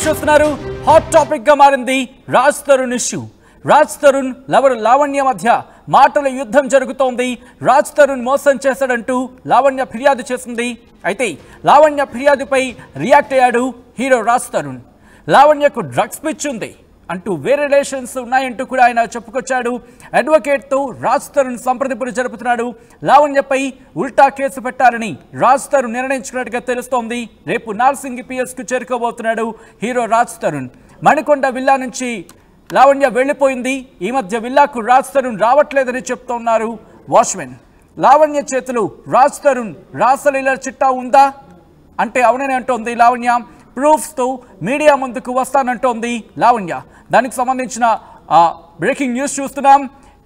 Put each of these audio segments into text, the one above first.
News చూస్తున్నారు. Hot topic గా మారింది రాజ్ తరుణ్ ఇష్యూ. రాజ్ తరుణ్ లవర్ లావణ్య మధ్య మాటల యుద్ధం జరుగుతోంది. రాజ్ తరుణ్ మోసం చేశాడంటూ లావణ్య ఫిర్యాదు చేసింది. అయితే లావణ్య ఫిర్యాదుపై రియాక్ట్ అయ్యాడు హీరో రాజ్ తరుణ్. లావణ్యకు డ్రగ్స్ పిచ్చి ఉంది అంటూ వేరే రిలేషన్స్ ఉన్నాయంటూ కూడా ఆయన చెప్పుకొచ్చాడు. అడ్వకేట్తో రాజ్ తరుణ్ సంప్రదింపులు జరుపుతున్నాడు. లావణ్యపై ఉల్టా కేసు పెట్టాలని రాజ్ తరుణ్ నిర్ణయించుకున్నట్టుగా తెలుస్తోంది. రేపు నార్సింగి పిఎస్కు చేరుకోబోతున్నాడు హీరో రాజ్ తరుణ్. మణికొండ విల్లా నుంచి లావణ్య వెళ్లిపోయింది. ఈ మధ్య విల్లాకు రాజ్ తరుణ్ రావట్లేదని చెప్తున్నారు వాచ్మెన్. లావణ్య చేతులు రాజ్ తరుణ్ రాసలీల చిట్టా ఉందా అంటే అవునని అంటోంది లావణ్య. ప్రూఫ్స్తో మీడియా ముందుకు వస్తానంటోంది లావణ్య. దానికి సంబంధించిన బ్రేకింగ్ న్యూస్ చూస్తున్నాం.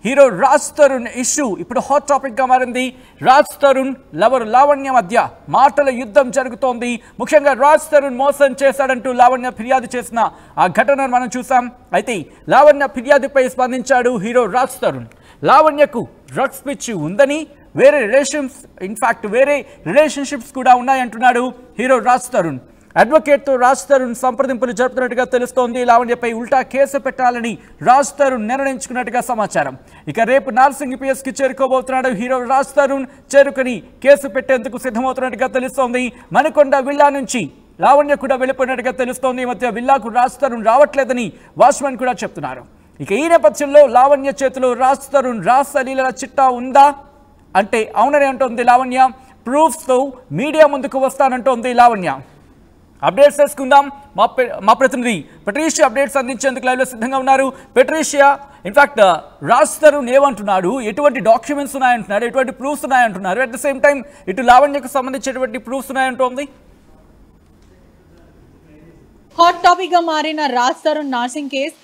హీరో రాజ్ తరుణ్ ఇష్యూ ఇప్పుడు హాట్ టాపిక్గా మారింది. రాజ్ తరుణ్ లవర్ లావణ్య మధ్య మాటల యుద్ధం జరుగుతోంది. ముఖ్యంగా రాజ్ తరుణ్ మోసం చేశాడంటూ లావణ్య ఫిర్యాదు చేసిన ఆ ఘటనను మనం చూసాం. అయితే లావణ్య ఫిర్యాదుపై స్పందించాడు హీరో రాజ్ తరుణ్. లావణ్యకు డ్రగ్స్ పిచ్చి ఉందని, వేరే రిలేషన్షిప్స్ కూడా ఉన్నాయంటున్నాడు హీరో రాజ్ తరుణ్. అడ్వకేట్తో రాజ్ తరుణ్ సంప్రదింపులు జరుపుతున్నట్టుగా తెలుస్తోంది. లావణ్యపై ఉల్టా కేసు పెట్టాలని రాజ్ తరుణ్ నిర్ణయించుకున్నట్టుగా సమాచారం. ఇక రేపు నార్సింగి పిఎస్కి చేరుకోబోతున్నాడు హీరో రాజ్ తరుణ్. చేరుకుని కేసు పెట్టేందుకు సిద్ధమవుతున్నట్టుగా తెలుస్తోంది. మణికొండ విల్లా నుంచి లావణ్య కూడా వెళ్ళిపోయినట్టుగా తెలుస్తోంది. ఈ మధ్య విల్లాకు రాజ్ తరుణ్ రావట్లేదని వాచ్మెన్ కూడా చెప్తున్నారు. ఇక ఈ నేపథ్యంలో లావణ్య చేతిలో రాజ్ తరుణ్ రాసలీల చిట్టా ఉందా అంటే అవునని అంటోంది లావణ్య. ప్రూఫ్స్తో మీడియా ముందుకు వస్తానంటోంది లావణ్య. అప్డేట్స్ తెలుసుకుందాం. మా ప్రతినిధి పెట్రీషియా అప్డేట్స్ అందించేందుకు లైవ్లో సిద్ధంగా ఉన్నారు. పెట్రీషియా, ఇన్ఫాక్ట్ రాజ్ తరుణ్ ఏమంటున్నాడు, ఎటువంటి డాక్యుమెంట్స్ ఉన్నాయంటున్నాడు, ఎటువంటి ప్రూఫ్స్ ఉన్నాయంటున్నారు, అట్ ద సేమ్ టైం ఇటు లావణ్యకు సంబంధించినటువంటి ప్రూఫ్స్ ఉన్నాయంటోంది. హాట్ టాపిక్ గా మారిన రాజ్ తరుణ్ నార్సింగ్ కేస్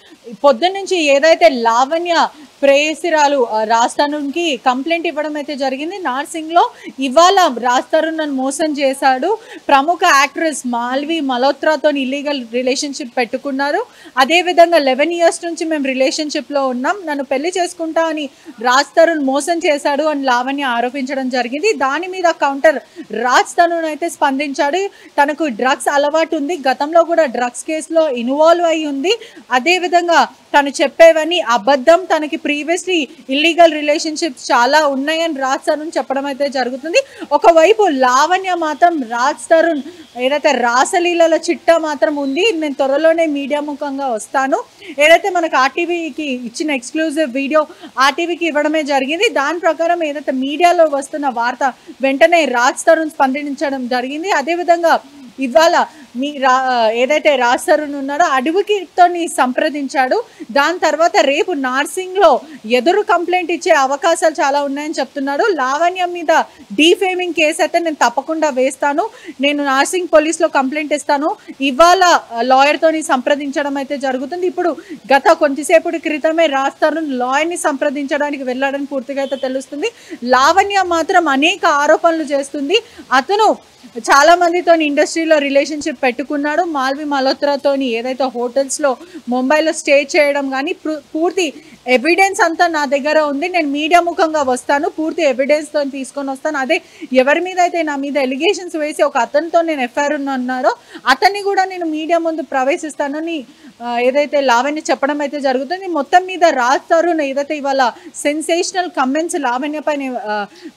పొద్దున్న నుంచి ఏదైతే లావణ్య ప్రేయసిరాలు రాజ్ తరుణ్కి కంప్లైంట్ ఇవ్వడం అయితే జరిగింది. నార్సింగ్లో ఇవాళ రాజ్ తరుణ్ నన్ను మోసం చేశాడు, ప్రముఖ యాక్ట్రెస్ మాల్వి మల్హోత్రాతో ఇల్లీగల్ రిలేషన్షిప్ పెట్టుకున్నారు, అదేవిధంగా 11 years నుంచి మేము రిలేషన్షిప్లో ఉన్నాం, నన్ను పెళ్లి చేసుకుంటా అని రాజ్ తరుణ్ మోసం చేశాడు అని లావణ్య ఆరోపించడం జరిగింది. దాని మీద కౌంటర్ రాజ్ తరుణ్ అయితే స్పందించాడు. తనకు డ్రగ్స్ అలవాటు ఉంది, గతంలో కూడా డ్రగ్స్ కేసులో ఇన్వాల్వ్ అయి ఉంది, అదేవిధంగా తను చెప్పేవన్నీ అబద్ధం, తనకి ప్రీవియస్లీ ఇల్లీగల్ రిలేషన్షిప్స్ చాలా ఉన్నాయని రాజ్ తరుణ్ చెప్పడం అయితే జరుగుతుంది. ఒకవైపు లావణ్య మాత్రం రాజ్ తరుణ్ ఏదైతే రాసలీల చిట్టా మాత్రం ఉంది, నేను త్వరలోనే మీడియా ముఖంగా వస్తాను, ఏదైతే మనకు ఆర్టీవీకి ఇచ్చిన ఎక్స్క్లూజివ్ వీడియో ఆర్టీవీకి ఇవ్వడమే జరిగింది. దాని ప్రకారం ఏదైతే మీడియాలో వస్తున్న వార్త వెంటనే రాజ్ తరుణ్ స్పందించడం జరిగింది. అదేవిధంగా ఇవాళ ఏదైతే రాజ్ తరుణ్ ఉన్నాడో అడ్వకేట్తో సంప్రదించాడు. దాని తర్వాత రేపు నార్సింగ్లో ఎదురు కంప్లైంట్ ఇచ్చే అవకాశాలు చాలా ఉన్నాయని చెప్తున్నాడు. లావణ్య మీద డీఫేమింగ్ కేసు అయితే నేను తప్పకుండా వేస్తాను, నేను నార్సింగ్ పోలీస్లో కంప్లైంట్ ఇస్తాను, ఇవాళ లాయర్తో సంప్రదించడం అయితే జరుగుతుంది. ఇప్పుడు గత కొంతసేపటి క్రితమే రాజ్ తరుణ్ లాయర్ని సంప్రదించడానికి వెళ్ళాడని పూర్తిగా అయితే తెలుస్తుంది. లావణ్య మాత్రం అనేక ఆరోపణలు చేస్తుంది. అతను చాలా మందితో ఇండస్ట్రీలో రిలేషన్షిప్ పెట్టుకున్నాడు, మాల్వి మల్హోత్రాతో ఏదైతే హోటల్స్లో ముంబైలో స్టే చేయడం కానీ పూర్తి ఎవిడెన్స్ అంతా నా దగ్గర ఉంది, నేను మీడియా ముఖంగా వస్తాను, పూర్తి ఎవిడెన్స్తో తీసుకొని వస్తాను, అదే ఎవరి మీద అయితే నా మీద ఎలిగేషన్స్ వేసి ఒక అతనితో నేను ఎఫ్ఐఆర్ ఉన్నాడో అతన్ని కూడా నేను మీడియా ముందు ప్రవేశిస్తానని ఏదైతే లావణ్య చెప్పడం అయితే జరుగుతుంది. మొత్తం మీద రాజ్ తరుణ్ ఏదైతే ఇవాళ సెన్సేషనల్ కమెంట్స్ లావణ్య పైన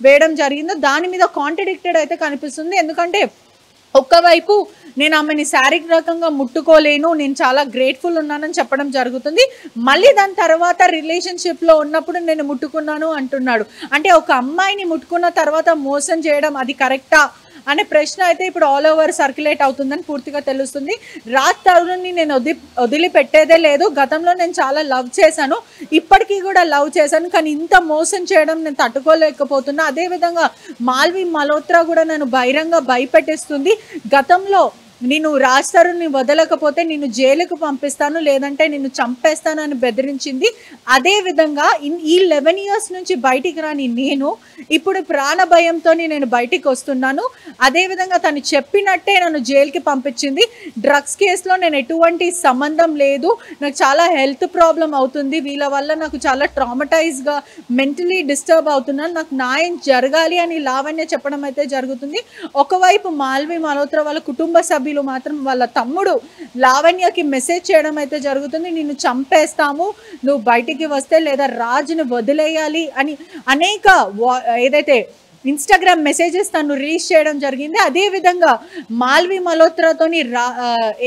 వేయడం జరిగిందో దాని మీద కాంట్రడిక్టెడ్ అయితే కనిపిస్తుంది. ఎందుకంటే ఒక్కవైపు నేను ఆమెని శారీరకంగా ముట్టుకోలేను, నేను చాలా గ్రేట్ఫుల్ ఉన్నానని చెప్పడం జరుగుతుంది, మళ్ళీ దాని తర్వాత రిలేషన్షిప్లో ఉన్నప్పుడు నేను ముట్టుకున్నాను అంటున్నాడు. అంటే ఒక అమ్మాయిని ముట్టుకున్న తర్వాత మోసం చేయడం అది కరెక్టా అనే ప్రశ్న అయితే ఇప్పుడు ఆల్ ఓవర్ సర్క్యులేట్ అవుతుందని పూర్తిగా తెలుస్తుంది. రాజ్ తరుణ్ని నేను వదిలిపెట్టేదే లేదు, గతంలో నేను చాలా లవ్ చేశాను, ఇప్పటికీ కూడా లవ్ చేశాను, కానీ ఇంత మోసం చేయడం నేను తట్టుకోలేకపోతున్నా. అదేవిధంగా మాల్వి మల్హోత్రా కూడా నన్ను బహిరంగ భయపెట్టిస్తుంది, గతంలో నేను రాజ్ తరుణ్ని వదలకపోతే నిన్ను జైలుకు పంపిస్తాను, లేదంటే నిన్ను చంపేస్తానని బెదిరించింది. అదేవిధంగా ఈ 11 years నుంచి బయటికి రాని నేను ఇప్పుడు ప్రాణ భయంతో నేను బయటికి వస్తున్నాను. అదేవిధంగా తను చెప్పినట్టే నన్ను జైలుకి పంపించింది. డ్రగ్స్ కేసులో నేను ఎటువంటి సంబంధం లేదు, నాకు చాలా హెల్త్ ప్రాబ్లం అవుతుంది, వీళ్ళ వల్ల నాకు చాలా ట్రామటైజ్గా మెంటలీ డిస్టర్బ్ అవుతున్నాను, నాకు న్యాయం జరగాలి అని లావణ్య చెప్పడం అయితే జరుగుతుంది. ఒకవైపు మాల్వి మల్హోత్రా వాళ్ళ కుటుంబ సభ్యులు సభ్యులు మాత్రం వాళ్ళ తమ్ముడు లావణ్యకి మెసేజ్ చేయడం అయితే జరుగుతుంది. నిన్ను చంపేస్తాము నువ్వు బయటికి వస్తే, లేదా రాజుని వదిలేయాలి అని అనేక ఏదైతే ఇన్స్టాగ్రామ్ మెసేజెస్ తను రిలీజ్ చేయడం జరిగింది. అదేవిధంగా మాల్వి మల్హోత్రాతోని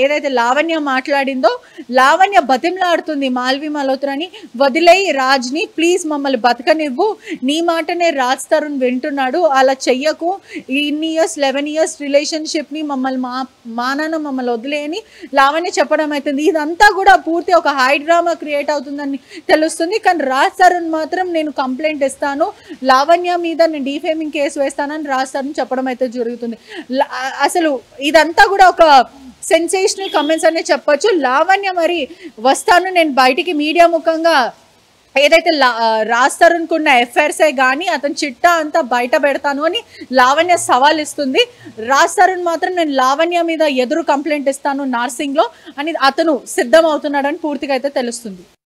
ఏదైతే లావణ్య మాట్లాడిందో, లావణ్య బతిమలాడుతుంది మాల్వి మల్హోత్రాని, వదిలేయి రాజ్ని ప్లీజ్, మమ్మల్ని బతకనివ్వు, నీ మాటనే రాజ్ తరుణ్ వింటున్నాడు, అలా చెయ్యకు, ఇన్ని ఇయర్స్ 11 years రిలేషన్షిప్ని మమ్మల్ని నాన్న మమ్మల్ని వదిలేయని లావణ్య చెప్పడం అవుతుంది. ఇదంతా కూడా పూర్తి ఒక హై డ్రామా క్రియేట్ అవుతుందని తెలుస్తుంది. కానీ రాజ్ తరుణ్ మాత్రం నేను కంప్లైంట్ ఇస్తాను, లావణ్య మీద నేను డిఫేమింగ్ కేసు వేస్తానని రాజ్ తరుణ్ చెప్పడం అయితే జరుగుతుంది. అసలు ఇదంతా కూడా ఒక సెన్సేషనల్ కమెంట్స్ అనే చెప్పొచ్చు. లావణ్య మరి వస్తాను నేను బయటికి మీడియా ముఖంగా ఏదైతే రాజ్ తరుణ్కు ఉన్న ఎఫ్ఐఆర్సే కానీ అతని చిట్టా అంతా బయట పెడతాను అని లావణ్య సవాల్ ఇస్తుంది. రాజ్ తరుణ్ మాత్రం నేను లావణ్య మీద ఎదురు కంప్లైంట్ ఇస్తాను నార్సింగ్లో అని అతను సిద్ధం అవుతున్నాడని పూర్తిగా అయితే తెలుస్తుంది.